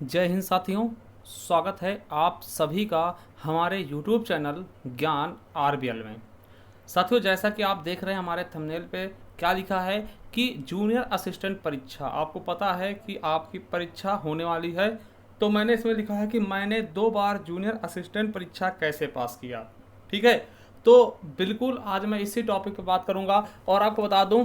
जय हिंद साथियों। स्वागत है आप सभी का हमारे YouTube चैनल ज्ञान आरबीएल में। साथियों, जैसा कि आप देख रहे हैं हमारे थंबनेल पे क्या लिखा है कि जूनियर असिस्टेंट परीक्षा, आपको पता है कि आपकी परीक्षा होने वाली है। तो मैंने इसमें लिखा है कि मैंने 2 बार जूनियर असिस्टेंट परीक्षा कैसे पास किया। ठीक है, तो बिल्कुल आज मैं इसी टॉपिक पे बात करूंगा और आपको बता दूं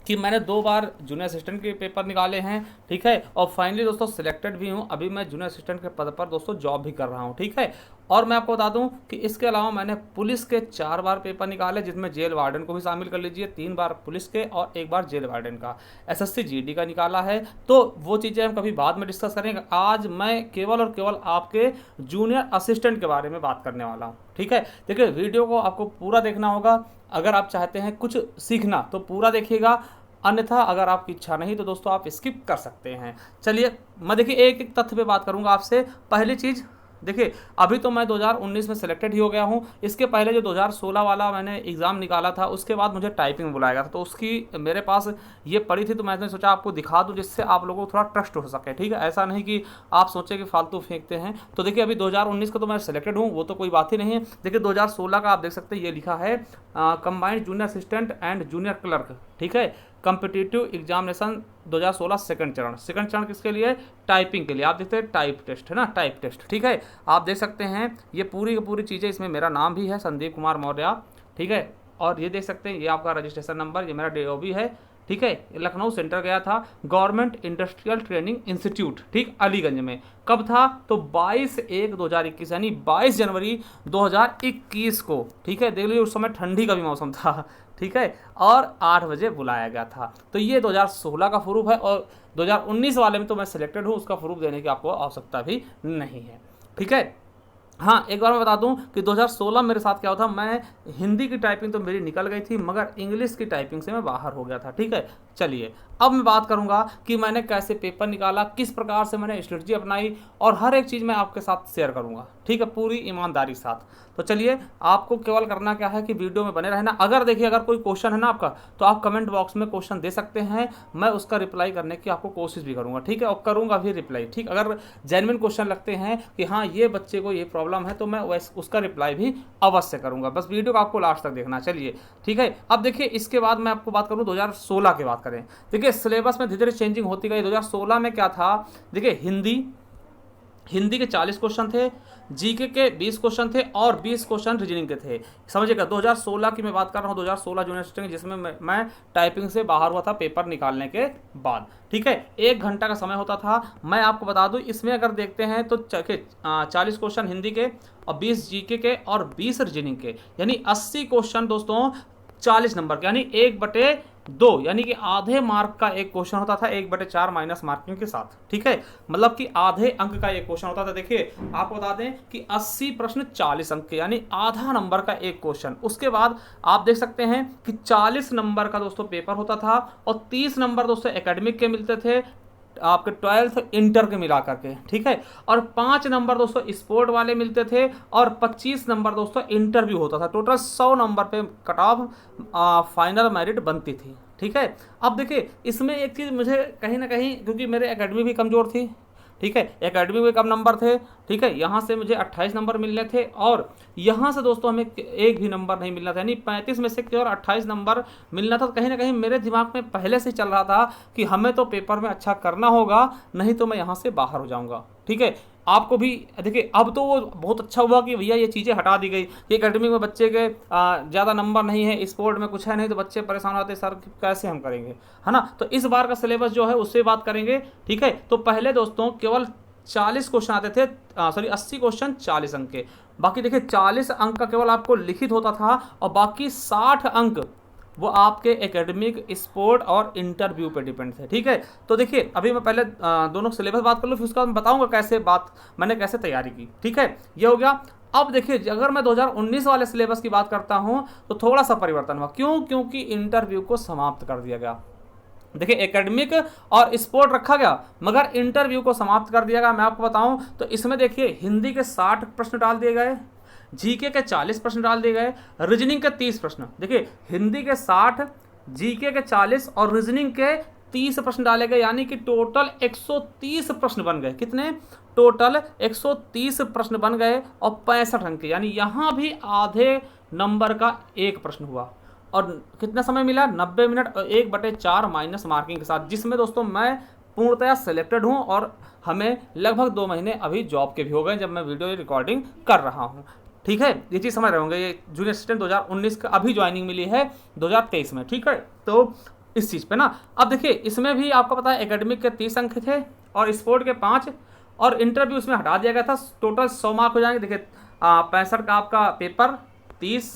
कि मैंने 2 बार जूनियर असिस्टेंट के पेपर निकाले हैं। ठीक है, और फाइनली दोस्तों सिलेक्टेड भी हूँ। अभी मैं जूनियर असिस्टेंट के पद पर दोस्तों जॉब भी कर रहा हूँ। ठीक है, और मैं आपको बता दूं कि इसके अलावा मैंने पुलिस के 4 बार पेपर निकाले, जिसमें जेल वार्डन को भी शामिल कर लीजिए। 3 बार पुलिस के और 1 बार जेल वार्डन का। एसएससी जीडी का निकाला है। तो वो चीज़ें हम कभी बाद में डिस्कस करेंगे। आज मैं केवल और केवल आपके जूनियर असिस्टेंट के बारे में बात करने वाला हूँ। ठीक है, देखिए वीडियो को आपको पूरा देखना होगा। अगर आप चाहते हैं कुछ सीखना तो पूरा देखिएगा, अन्यथा अगर आपकी इच्छा नहीं तो दोस्तों आप स्किप कर सकते हैं। चलिए, मैं देखिए एक एक तथ्य पे बात करूंगा आपसे। पहली चीज़ देखिए, अभी तो मैं 2019 में सिलेक्टेड ही हो गया हूँ। इसके पहले जो 2016 वाला मैंने एग्ज़ाम निकाला था, उसके बाद मुझे टाइपिंग बुलाया गया था। तो उसकी मेरे पास ये पड़ी थी, तो मैंने सोचा आपको दिखा दूँ जिससे आप लोगों को थोड़ा ट्रस्ट हो सके। ठीक है, ऐसा नहीं कि आप सोचें कि फालतू फेंकते हैं। तो देखिए अभी 2019 का तो मैं सिलेक्टेड हूँ, वो तो कोई बात ही नहीं है। देखिए 2016 का आप देख सकते हैं, ये लिखा है combined junior assistant and junior clerk. ठीक है, कॉम्पिटिटिव एग्जामिनेशन 2016 सेकंड चरण। सेकंड चरण किसके लिए? टाइपिंग के लिए। आप देखते हैं टाइप टेस्ट है ना, टाइप टेस्ट। ठीक है, आप देख सकते हैं ये पूरी की पूरी चीज़ें, इसमें मेरा नाम भी है संदीप कुमार मौर्य। ठीक है, और ये देख सकते हैं ये आपका रजिस्ट्रेशन नंबर, ये मेरा DOB है। ठीक है, लखनऊ सेंटर गया था, गवर्नमेंट इंडस्ट्रियल ट्रेनिंग इंस्टीट्यूट, ठीक, अलीगंज में। कब था? तो 22/1/2021 यानी 22 जनवरी 2021 को। ठीक है, देख लीजिए उस समय ठंडी का भी मौसम था। ठीक है, और 8 बजे बुलाया गया था। तो ये 2016 का प्रूफ है, और 2019 वाले में तो मैं सिलेक्टेड हूँ, उसका प्रूफ देने की आपको आवश्यकता भी नहीं है। ठीक है, हाँ एक बार मैं बता दूं कि 2016 मेरे साथ क्या होता, मैं हिंदी की टाइपिंग तो मेरी निकल गई थी, मगर इंग्लिश की टाइपिंग से मैं बाहर हो गया था। ठीक है, चलिए अब मैं बात करूंगा कि मैंने कैसे पेपर निकाला, किस प्रकार से मैंने स्ट्रेटजी अपनाई, और हर एक चीज़ मैं आपके साथ शेयर करूंगा। ठीक है, पूरी ईमानदारी के साथ। तो चलिए, आपको केवल करना क्या है कि वीडियो में बने रहना। अगर देखिए अगर कोई क्वेश्चन है ना आपका, तो आप कमेंट बॉक्स में क्वेश्चन दे सकते हैं, मैं उसका रिप्लाई करने की आपको कोशिश भी करूंगा। ठीक है, और करूंगा भी रिप्लाई। ठीक, अगर जेन्युइन क्वेश्चन लगते हैं कि हाँ ये बच्चे को ये प्रॉब्लम है, तो मैं उसका रिप्लाई भी अवश्य करूंगा। बस वीडियो को आपको लास्ट तक देखना। चलिए ठीक है, अब देखिए इसके बाद मैं आपको बात करूं 2016 की बात करें। देखिए सिलेबस में धीरे धीरे चेंजिंग होती गई। 2016 में क्या था, देखिए हिंदी के 40 क्वेश्चन थे, जीके के 20 क्वेश्चन थे, और 20 क्वेश्चन रीजनिंग के थे। समझिएगा, 2016 की मैं बात कर रहा हूँ, 2016 जूनियर असिस्टेंट, जिसमें मैं टाइपिंग से बाहर हुआ था पेपर निकालने के बाद। ठीक है, 1 घंटा का समय होता था। मैं आपको बता दूं, इसमें अगर देखते हैं तो 40 क्वेश्चन हिंदी के, और 20 जीके के, और 20 रीजनिंग के, यानी 80 क्वेश्चन दोस्तों 40 नंबर के, यानी 1/2, यानी कि आधे मार्क का एक क्वेश्चन होता था, 1/4 माइनस मार्किंग के साथ। ठीक है, मतलब कि आधे अंक का एक क्वेश्चन होता था। देखिए आपको बता दें कि 80 प्रश्न 40 अंक के, यानी आधा नंबर का एक क्वेश्चन। उसके बाद आप देख सकते हैं कि 40 नंबर का दोस्तों पेपर होता था, और 30 नंबर दोस्तों एकेडमिक के मिलते थे, आपके 12th इंटर के मिला करके। ठीक है, और 5 नंबर दोस्तों स्पोर्ट वाले मिलते थे, और 25 नंबर दोस्तों इंटरव्यू होता था। टोटल 100 नंबर पे कट ऑफ फाइनल मेरिट बनती थी। ठीक है, अब देखिए इसमें एक चीज़ मुझे कहीं ना कहीं, क्योंकि मेरे एकेडमी भी कमज़ोर थी। ठीक है, एकेडमी में कम नंबर थे। ठीक है, यहाँ से मुझे 28 नंबर मिलने थे, और यहाँ से दोस्तों हमें एक भी नंबर नहीं मिलना था, यानी 35 में से केवल 28 नंबर मिलना था। तो कहीं ना कहीं मेरे दिमाग में पहले से चल रहा था कि हमें तो पेपर में अच्छा करना होगा, नहीं तो मैं यहाँ से बाहर हो जाऊँगा। ठीक है, आपको भी देखिए, अब तो वो बहुत अच्छा हुआ कि भैया ये चीज़ें हटा दी गई। ये एकेडमिक में बच्चे के ज़्यादा नंबर नहीं है, स्पोर्ट में कुछ है नहीं, तो बच्चे परेशान होते सर कैसे हम करेंगे, है ना। तो इस बार का सिलेबस जो है उससे बात करेंगे। ठीक है, तो पहले दोस्तों केवल 40 क्वेश्चन आते थे, सॉरी 80 क्वेश्चन 40 अंक के। बाकी देखिए 40 अंक का केवल आपको लिखित होता था, और बाकी 60 अंक वो आपके एकेडमिक, स्पोर्ट और इंटरव्यू पे डिपेंड थे। ठीक है, तो देखिए अभी मैं पहले दोनों सिलेबस बात कर लूँ, फिर उसके बाद मैं बताऊंगा मैंने कैसे तैयारी की। ठीक है, ये हो गया। अब देखिए अगर मैं 2019 वाले सिलेबस की बात करता हूं, तो थोड़ा सा परिवर्तन हुआ। क्यों? क्योंकि इंटरव्यू को समाप्त कर दिया गया। देखिए एकेडमिक और स्पोर्ट रखा गया, मगर इंटरव्यू को समाप्त कर दिया गया। मैं आपको बताऊं तो इसमें देखिए हिंदी के 60 प्रश्न डाल दिए गए, जीके के 40 प्रश्न डाल दिए गए, रीजनिंग के 30 प्रश्न। देखिए हिंदी के 60, जीके के 40 और रीजनिंग के 130 प्रश्न डाले गए, यानी कि टोटल 130 प्रश्न बन गए। कितने? टोटल 130 प्रश्न बन गए और 65 अंक के, यानी यहाँ भी आधे नंबर का एक प्रश्न हुआ। और कितना समय मिला? 90 मिनट और 1/4 माइनस मार्किंग के साथ, जिसमें दोस्तों मैं पूर्णतया सिलेक्टेड हूँ और हमें लगभग 2 महीने अभी जॉब के भी हो गए जब मैं वीडियो रिकॉर्डिंग कर रहा हूँ। ठीक है, ये चीज़ समझ रहे होंगे। ये जूनियर असिस्टेंट 2019 का अभी ज्वाइनिंग मिली है 2023 में। ठीक है, तो इस चीज़ पे ना अब देखिए, इसमें भी आपको पता है एकेडमिक के 30 अंक थे और स्पोर्ट के 5 और इंटरव्यू उसमें हटा दिया गया था। टोटल 100 मार्क हो जाएंगे। देखिए 65 का आपका पेपर, 30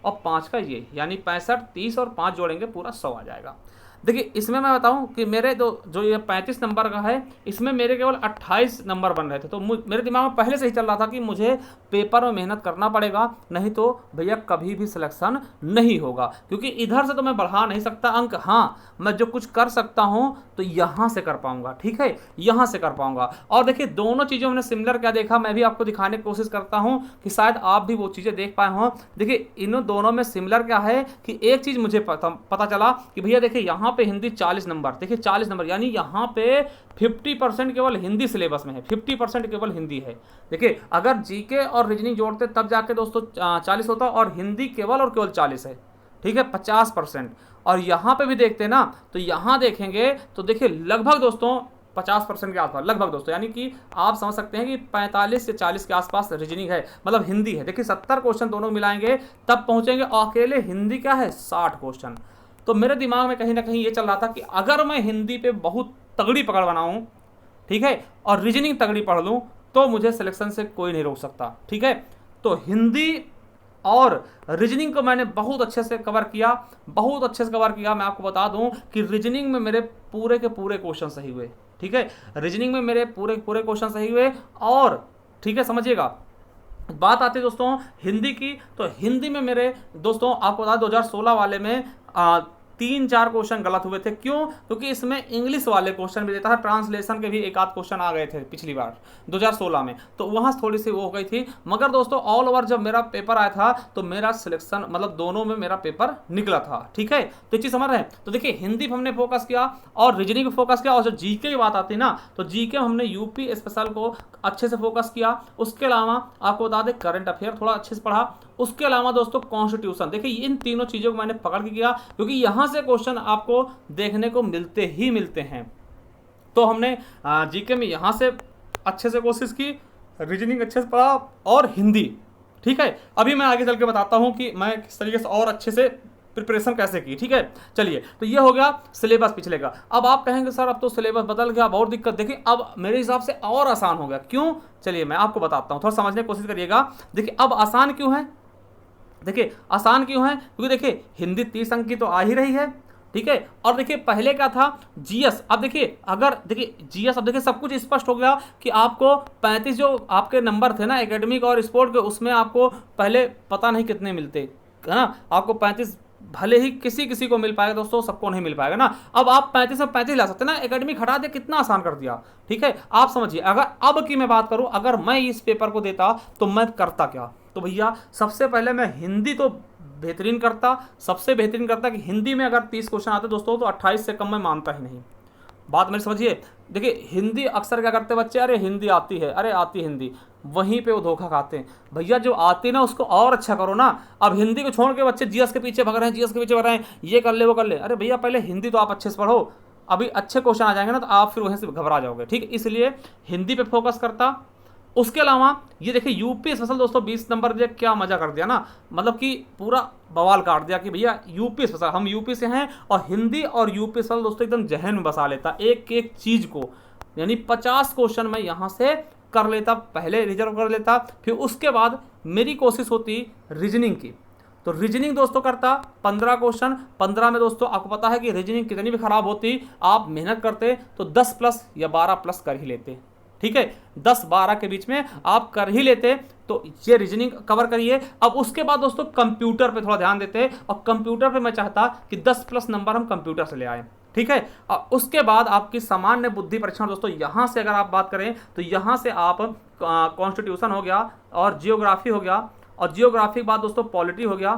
और 5 का ये, यानी 65, 30 और 5 जोड़ेंगे पूरा 100 आ जाएगा। देखिए इसमें मैं बताऊं कि मेरे जो ये 35 नंबर का है, इसमें मेरे केवल 28 नंबर बन रहे थे। तो मेरे दिमाग में पहले से ही चल रहा था कि मुझे पेपर में मेहनत करना पड़ेगा, नहीं तो भैया कभी भी सिलेक्शन नहीं होगा, क्योंकि इधर से तो मैं बढ़ा नहीं सकता अंक। हाँ, मैं जो कुछ कर सकता हूँ तो यहाँ से कर पाऊंगा। ठीक है, यहाँ से कर पाऊंगा। और देखिए दोनों चीज़ों में सिमिलर क्या देखा, मैं भी आपको दिखाने की कोशिश करता हूँ कि शायद आप भी वो चीज़ें देख पाए हों। देखिए इन दोनों में सिमिलर क्या है कि एक चीज़ मुझे पता चला कि भैया देखिए यहाँ पे हिंदी 40 नंबर, देखिए 40 नंबर, यानी यहाँ पे 50% केवल हिंदी सिलेबस में है, 50% केवल हिंदी है। देखिए अगर जीके और रीजनिंग जोड़ते तब जाके दोस्तों 40 होता, और हिंदी केवल और केवल 40 है। ठीक है, 50%। और यहाँ पे भी देखते हैं ना, तो यहाँ देखेंगे तो देखिए लगभग दोस्तों 50% के आसपास, लगभग दोस्तों, यानी कि आप समझ सकते हैं कि 45 से 40 के आसपास रीजनिंग है, मतलब हिंदी है। देखिए 70 क्वेश्चन दोनों मिलाएंगे तब पहुंचेंगे, अकेले हिंदी क्या है 60 क्वेश्चन। तो मेरे दिमाग में कहीं ना कहीं ये चल रहा था कि अगर मैं हिंदी पे बहुत तगड़ी पकड़ बनाऊं, ठीक है, और रीजनिंग तगड़ी पढ़ लूं, तो मुझे सिलेक्शन से कोई नहीं रोक सकता। ठीक है, तो हिंदी और रीजनिंग को मैंने बहुत अच्छे से कवर किया, बहुत अच्छे से कवर किया। मैं आपको बता दूं कि रीजनिंग में मेरे पूरे के पूरे क्वेश्चन सही हुए। ठीक है, रीजनिंग में मेरे पूरे पूरे क्वेश्चन सही हुए। और ठीक है, समझिएगा, बात आती है दोस्तों हिंदी की, तो हिंदी में मेरे दोस्तों आपको बता 2016 वाले में 3-4 क्वेश्चन गलत हुए थे। क्यों? क्योंकि इसमें इंग्लिश वाले क्वेश्चन भी देता था, ट्रांसलेशन के भी एक आध क्वेश्चन आ गए थे पिछली बार 2016 में, तो वहाँ थोड़ी सी वो हो गई थी। मगर दोस्तों ऑल ओवर जब मेरा पेपर आया था तो मेरा सिलेक्शन, मतलब दोनों में मेरा पेपर निकला था। ठीक है, तो ये चीज़ समझ रहे हैं। तो देखिए हिंदी पर हमने फोकस किया और रीजनिंग पर फोकस किया, और जो जीके की बात आती है ना, तो जीके हमने यूपी स्पेशल को अच्छे से फोकस किया। उसके अलावा आपको बता दें करंट अफेयर थोड़ा अच्छे से पढ़ा। उसके अलावा दोस्तों कॉन्स्टिट्यूशन, देखिए इन तीनों चीज़ों को मैंने पकड़ के किया, क्योंकि यहाँ से क्वेश्चन आपको देखने को मिलते ही मिलते हैं। तो हमने जीके में यहाँ से अच्छे से कोशिश की, रीजनिंग अच्छे से पढ़ा और हिंदी। ठीक है, अभी मैं आगे चल के बताता हूँ कि मैं किस तरीके से और अच्छे से प्रिपरेशन कैसे की। ठीक है, चलिए, तो ये हो गया सिलेबस पिछले का। अब आप कहेंगे सर अब तो सिलेबस बदल गया, बहुत दिक्कत। देखिए अब मेरे हिसाब से और आसान हो गया। क्यों? चलिए मैं आपको बताता हूँ, थोड़ा समझने की कोशिश करिएगा। देखिए अब आसान क्यों है, देखिए आसान क्यों है, क्योंकि देखिए हिंदी 30 अंक की तो आ ही रही है। ठीक है, और देखिए पहले क्या था जीएस, अब देखिए अगर देखिए जीएस, अब देखिए सब कुछ स्पष्ट हो गया कि आपको 35 जो आपके नंबर थे ना एकेडमिक और स्पोर्ट के, उसमें आपको पहले पता नहीं कितने मिलते है ना, आपको 35 भले ही किसी किसी को मिल पाएगा दोस्तों, सबको नहीं मिल पाएगा ना। अब आप 35 में 35 ला सकते ना, एकेडमिक हटा दे, कितना आसान कर दिया। ठीक है, आप समझिए, अगर अब की मैं बात करूं, अगर मैं इस पेपर को देता तो मैं करता क्या, तो भैया सबसे पहले मैं हिंदी तो बेहतरीन करता, सबसे बेहतरीन करता कि हिंदी में अगर 30 क्वेश्चन आते दोस्तों तो 28 से कम मैं मानता ही नहीं। बात मेरी समझिए। देखिए हिंदी अक्सर क्या करते बच्चे, अरे हिंदी आती है, अरे आती हिंदी, वहीं पे वो धोखा खाते हैं। भैया जो आती ना उसको और अच्छा करो ना। अब हिंदी को छोड़ के बच्चे जीएस के पीछे भाग रहे हैं, जीएस के पीछे भाग रहे हैं, ये कर ले वो कर ले। अरे भैया पहले हिंदी तो आप अच्छे से पढ़ो, अभी अच्छे क्वेश्चन आ जाएंगे ना तो आप फिर वहीं से घबरा जाओगे। ठीक, इसलिए हिंदी पे फोकस करता। उसके अलावा ये देखिए यूपी स्पेशल दोस्तों 20 नंबर दिया, क्या मजा कर दिया ना, मतलब कि पूरा बवाल काट दिया कि भैया यूपी स्पेशल, हम यूपी से हैं और हिंदी और यूपी स्पेशल दोस्तों एकदम जहन में बसा लेता एक एक चीज को, यानी 50 क्वेश्चन मैं यहाँ से कर लेता, पहले रिजर्व कर लेता। फिर उसके बाद मेरी कोशिश होती रीजनिंग की, तो रीजनिंग दोस्तों करता 15 क्वेश्चन। 15 में दोस्तों आपको पता है कि रीजनिंग कितनी भी खराब होती, आप मेहनत करते तो 10 प्लस या 12 प्लस कर ही लेते। ठीक है, 10-12 के बीच में आप कर ही लेते, तो ये रीजनिंग कवर करिए। अब उसके बाद दोस्तों कंप्यूटर पे थोड़ा ध्यान देते, और कंप्यूटर पे मैं चाहता कि 10 प्लस नंबर हम कंप्यूटर से ले आए। ठीक है, और उसके बाद आपकी सामान्य बुद्धि परीक्षण दोस्तों, यहाँ से अगर आप बात करें तो यहाँ से आप कॉन्स्टिट्यूशन हो गया और जियोग्राफी हो गया, और जियोग्राफी के बाद दोस्तों पॉलिटी हो गया,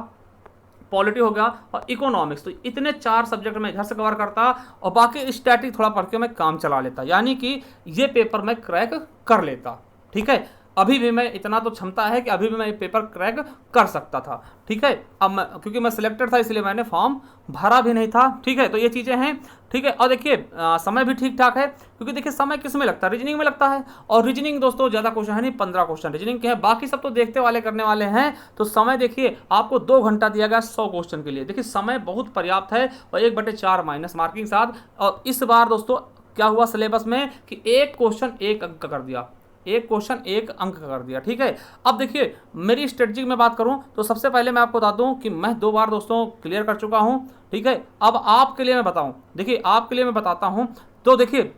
पॉलिटी हो गया और इकोनॉमिक्स। तो इतने 4 सब्जेक्ट मैं घर से कवर करता और बाकी स्टैटिक थोड़ा पढ़ के मैं काम चला लेता, यानी कि ये पेपर मैं क्रैक कर लेता। ठीक है, अभी भी मैं इतना तो क्षमता है कि अभी भी मैं ये पेपर क्रैक कर सकता था। ठीक है, अब मैं क्योंकि मैं सिलेक्टेड था इसलिए मैंने फॉर्म भरा भी नहीं था। ठीक है, तो ये चीज़ें हैं। ठीक है, और देखिए समय भी ठीक ठाक है, क्योंकि देखिए समय किस में लगता है, रीजनिंग में लगता है। और रीजनिंग दोस्तों ज़्यादा क्वेश्चन है नहीं, 15 क्वेश्चन रीजनिंग के हैं, बाकी सब तो देखते वाले करने वाले हैं। तो समय देखिए आपको 2 घंटा दिया गया 100 क्वेश्चन के लिए। देखिए समय बहुत पर्याप्त है और 1/4 माइनस मार्किंग साथ। और इस बार दोस्तों क्या हुआ सिलेबस में कि एक क्वेश्चन 1 अंक का कर दिया, एक क्वेश्चन 1 अंक का कर दिया। ठीक है, अब देखिए मेरी स्ट्रेटजी में बात करूं तो सबसे पहले मैं आपको बता दूं कि मैं 2 बार दोस्तों क्लियर कर चुका हूं। ठीक है, अब आपके लिए मैं बताऊं, देखिए आपके लिए मैं बताता हूं। तो देखिए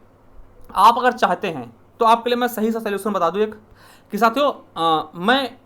आप अगर चाहते हैं तो आपके लिए मैं सही सा सोल्यूशन बता दूं एक, कि साथियों मैं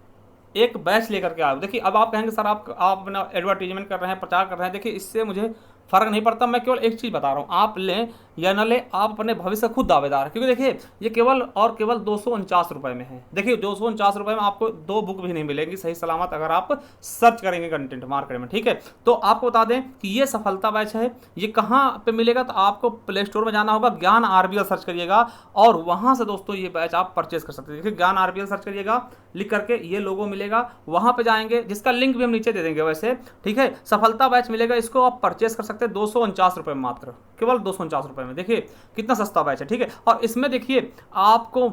एक बैच लेकर के आया। देखिए अब आप कहेंगे सर आप अपना एडवर्टीजमेंट कर रहे हैं, प्रचार कर रहे हैं। देखिए इससे मुझे फर्क नहीं पड़ता, मैं केवल एक चीज़ बता रहा हूँ, आप लें या न लें आप अपने भविष्य खुद दावेदार है। क्योंकि देखिए ये केवल और केवल 249 रुपये में है। देखिए 249 रुपये में आपको 2 बुक भी नहीं मिलेंगी सही सलामत, अगर आप सर्च करेंगे कंटेंट मार्केट में। ठीक है, तो आपको बता दें कि ये सफलता बैच है। ये कहाँ पे मिलेगा, तो आपको प्ले स्टोर में जाना होगा, ज्ञान RBL सर्च करिएगा और वहाँ से दोस्तों ये बैच आप परचेज कर सकते हैं। देखिए ज्ञान RBL सर्च करिएगा, लिख करके ये लोगो मिलेगा, वहाँ पे जाएंगे, जिसका लिंक भी हम नीचे दे देंगे वैसे। ठीक है, सफलता बैच मिलेगा, इसको आप परचेस कर सकते हैं 249 रुपये मात्र, केवल 249 रुपये में। देखिए कितना सस्ता बैच है। ठीक है, और इसमें देखिए आपको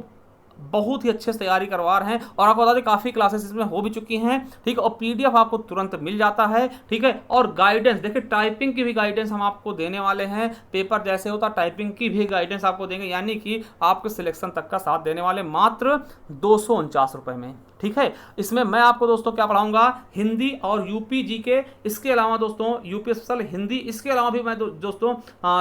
बहुत ही अच्छे से तैयारी करवा रहे हैं और आपको बता दें काफ़ी क्लासेस इसमें हो भी चुकी हैं। ठीक है, और PDF आपको तुरंत मिल जाता है। ठीक है, और गाइडेंस देखिए टाइपिंग की भी गाइडेंस हम आपको देने वाले हैं। पेपर जैसे होता टाइपिंग की भी गाइडेंस आपको देंगे, यानी कि आपके सिलेक्शन तक का साथ देने वाले मात्र 249 रुपये में। ठीक है, इसमें मैं आपको दोस्तों क्या पढ़ाऊंगा, हिंदी और UP GK, इसके अलावा दोस्तों UP स्पेशल हिंदी, इसके अलावा भी मैं दोस्तों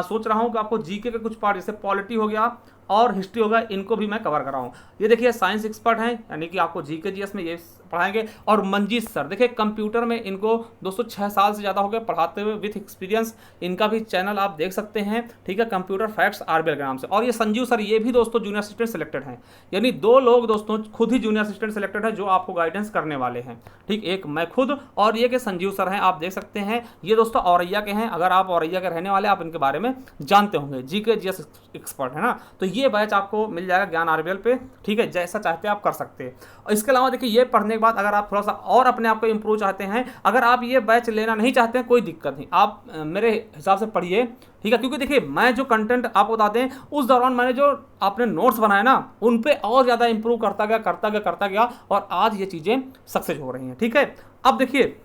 सोच रहा हूं कि आपको GK के कुछ पार्ट जैसे पॉलिटी हो गया और हिस्ट्री होगा, इनको भी मैं कवर कराऊं। ये देखिए साइंस एक्सपर्ट हैं, यानी कि आपको GK GS में ये पढ़ाएंगे। और मंजीत सर देखिए कंप्यूटर में इनको दोस्तों 6 साल से ज़्यादा हो गए पढ़ाते हुए विथ एक्सपीरियंस। इनका भी चैनल आप देख सकते हैं। ठीक है, कंप्यूटर फैक्ट्स RBL के नाम से। और ये संजीव सर, ये भी दोस्तों जूनियर असिस्टेंट सिलेक्टेड हैं, यानी 2 लोग दोस्तों खुद ही जूनियर असिस्टेंट सिलेक्टेड है जो आपको गाइडेंस करने वाले हैं। ठीक, एक मैं खुद और ये के संजीव सर हैं, आप देख सकते हैं। ये दोस्तों औरैया के हैं, अगर आप औरैया के रहने वाले आप इनके बारे में जानते होंगे, GK GS एक्सपर्ट है ना। तो ये बैच आपको मिल जाएगा ज्ञान RBL पे। ठीक है, जैसा चाहते हैं आप कर सकते हैं। और इसके अलावा देखिए ये पढ़ने के बाद अगर आप थोड़ा सा और अपने आप को इंप्रूव चाहते हैं, अगर आप ये बैच लेना नहीं चाहते हैं कोई दिक्कत नहीं, आप मेरे हिसाब से पढ़िए। ठीक है, क्योंकि देखिए मैं जो कंटेंट आपको बताते हैं उस दौरान मैंने जो आपने नोट्स बनाए ना उन पे और ज़्यादा इंप्रूव करता गया और आज ये चीज़ें सक्सेस हो रही हैं। ठीक है, अब देखिए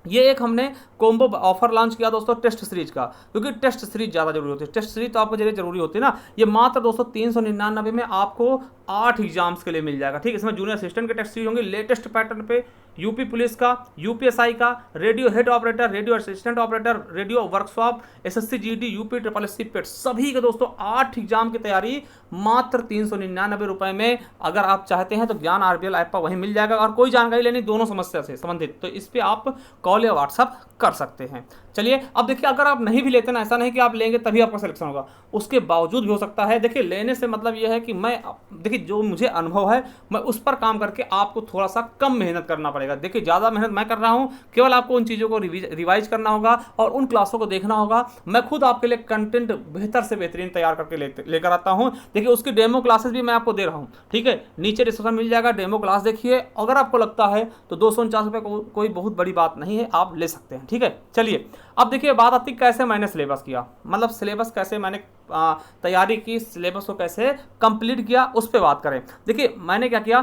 ये एक हमने कॉम्बो ऑफर लॉन्च किया दोस्तों टेस्ट सीरीज का, क्योंकि टेस्ट सीरीज ज़्यादा जरूरी होती है। टेस्ट सीरीज तो आपको जरूरी होती है ना। ये मात्र दोस्तों 399 में आपको 8 एग्जाम्स के लिए मिल जाएगा। ठीक, इसमें जूनियर असिस्टेंट के टेस्ट सीरीज होंगे लेटेस्ट पैटर्न पे, UP पुलिस का, UPSI का, radio head operator, radio assistant operator, radio workshop, SSC GD, UP SSC पेट, सभी के दोस्तों 8 एग्जाम की तैयारी मात्र 399 रुपये में। अगर आप चाहते हैं तो ज्ञान RBL ऐप पर वहीं मिल जाएगा। और कोई जानकारी लेनी दोनों समस्या से संबंधित तो इस पर आप कॉल या व्हाट्सअप कर सकते हैं। चलिए अब देखिए अगर आप नहीं भी लेते ना, ऐसा नहीं कि आप लेंगे तभी आपका सिलेक्शन होगा, उसके बावजूद भी हो सकता है। देखिए लेने से मतलब यह है कि मैं देखिए जो मुझे अनुभव है मैं उस पर काम करके आपको थोड़ा सा कम मेहनत करना पड़ेगा। देखिए ज़्यादा मेहनत मैं कर रहा हूँ, केवल आपको उन चीज़ों को रिवाइज करना होगा और उन क्लासों को देखना होगा। मैं खुद आपके लिए कंटेंट बेहतर से बेहतरीन तैयार करके लेकर आता हूँ। देखिए उसकी डेमो क्लासेस भी मैं आपको दे रहा हूँ। ठीक है, नीचे डिस्क्रिप्शन मिल जाएगा, डेमो क्लास देखिए। अगर आपको लगता है तो 249 रुपये कोई बहुत बड़ी बात नहीं है, आप ले सकते हैं। ठीक है, चलिए अब देखिए बात आती कैसे मैंने सिलेबस किया, मतलब सिलेबस कैसे मैंने तैयारी की, सिलेबस को कैसे कंप्लीट किया उस पर बात करें। देखिए मैंने क्या किया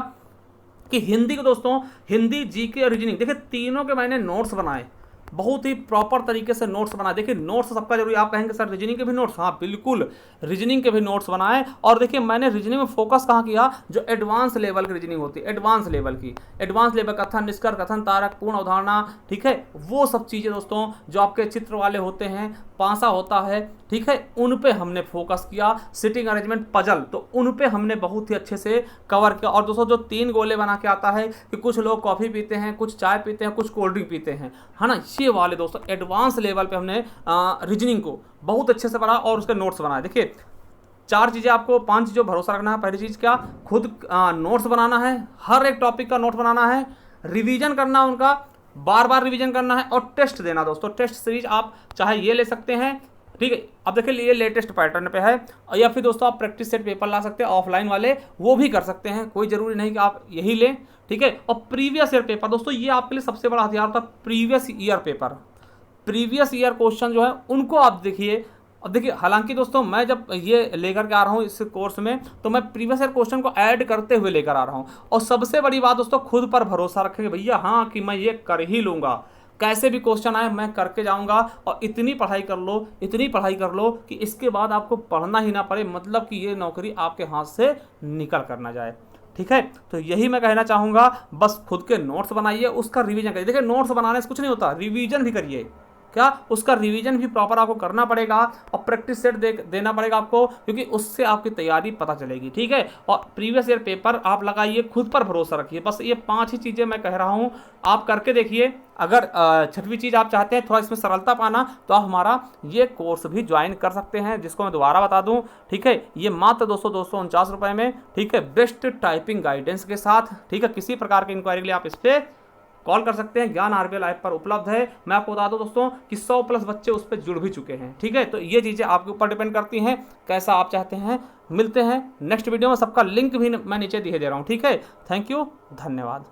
कि हिंदी को दोस्तों, हिंदी GK और रीजनिंग, देखिए तीनों के मैंने नोट्स बनाए, बहुत ही प्रॉपर तरीके से नोट्स बनाए। देखिए नोट्स सबका जरूरी, आप कहेंगे सर रीजनिंग के भी नोट्स, हाँ बिल्कुल रीजनिंग के भी नोट्स बनाए। और देखिए मैंने रीजनिंग में फोकस कहाँ किया, जो एडवांस लेवल की रीजनिंग होती है, एडवांस लेवल कथन, निष्कर्ष, कथन, तारक, पूर्ण अवधारणा। ठीक है, वो सब चीज़ें दोस्तों जो आपके चित्र वाले होते हैं, पासा होता है, ठीक है, उन पे हमने फोकस किया। सिटिंग अरेंजमेंट, पजल, तो उन पे हमने बहुत ही अच्छे से कवर किया। और दोस्तों जो 3 गोले बना के आता है कि कुछ लोग कॉफ़ी पीते हैं, कुछ चाय पीते हैं, कुछ कोल्ड ड्रिंक पीते हैं, है ना, ये वाले दोस्तों एडवांस लेवल पे हमने रीजनिंग को बहुत अच्छे से पढ़ा और उसके नोट्स बनाए। देखिए 4 चीज़ें आपको, 5 चीज़ों भरोसा रखना है। पहली चीज़ क्या, खुद नोट्स बनाना है, हर एक टॉपिक का नोट बनाना है, रिवीजन करना उनका, बार बार रिवीजन करना है और टेस्ट देना दोस्तों। टेस्ट सीरीज आप चाहे ये ले सकते हैं, ठीक है। अब देखिए ये लेटेस्ट पैटर्न पे है, या फिर दोस्तों आप प्रैक्टिस सेट पेपर ला सकते हैं ऑफलाइन वाले, वो भी कर सकते हैं, कोई जरूरी नहीं कि आप यही लें, ठीक है। और प्रीवियस ईयर पेपर दोस्तों, ये आपके लिए सबसे बड़ा हथियार था। Previous year paper, previous year question जो है उनको आप देखिए। अब देखिए हालांकि दोस्तों मैं जब ये लेकर के आ रहा हूँ इस कोर्स में, तो मैं प्रीवियस ईयर क्वेश्चन को ऐड करते हुए लेकर आ रहा हूँ। और सबसे बड़ी बात दोस्तों, खुद पर भरोसा रखेंगे भैया, हाँ कि मैं ये कर ही लूँगा, कैसे भी क्वेश्चन आए मैं करके जाऊंगा। और इतनी पढ़ाई कर लो, इतनी पढ़ाई कर लो कि इसके बाद आपको पढ़ना ही ना पड़े, मतलब कि ये नौकरी आपके हाथ से निकल कर ना जाए, ठीक है। तो यही मैं कहना चाहूँगा, बस खुद के नोट्स बनाइए, उसका रिवीजन करिए। देखिए नोट्स बनाने से कुछ नहीं होता, रिवीजन भी करिए। क्या उसका रिवीजन भी प्रॉपर आपको करना पड़ेगा और प्रैक्टिस सेट देना पड़ेगा आपको, क्योंकि उससे आपकी तैयारी पता चलेगी, ठीक है। और प्रीवियस ईयर पेपर आप लगाइए, खुद पर भरोसा रखिए। बस ये 5 ही चीज़ें मैं कह रहा हूँ, आप करके देखिए। अगर 6वीं चीज़ आप चाहते हैं थोड़ा इसमें सरलता पाना, तो आप हमारा ये कोर्स भी ज्वाइन कर सकते हैं, जिसको मैं दोबारा बता दूं, ठीक है। ये मात्र 249 रुपये में, ठीक है, बेस्ट टाइपिंग गाइडेंस के साथ, ठीक है। किसी प्रकार की इंक्वायरी के लिए आप इस पर कॉल कर सकते हैं, ज्ञान आरबीएल ऐप पर उपलब्ध है। मैं आपको बता दूं दोस्तों कि 100+ बच्चे उस पर जुड़ भी चुके हैं, ठीक है। तो ये चीज़ें आपके ऊपर डिपेंड करती हैं, कैसा आप चाहते हैं। मिलते हैं नेक्स्ट वीडियो में, सबका लिंक भी मैं नीचे दिए दे रहा हूँ, ठीक है। थैंक यू, धन्यवाद।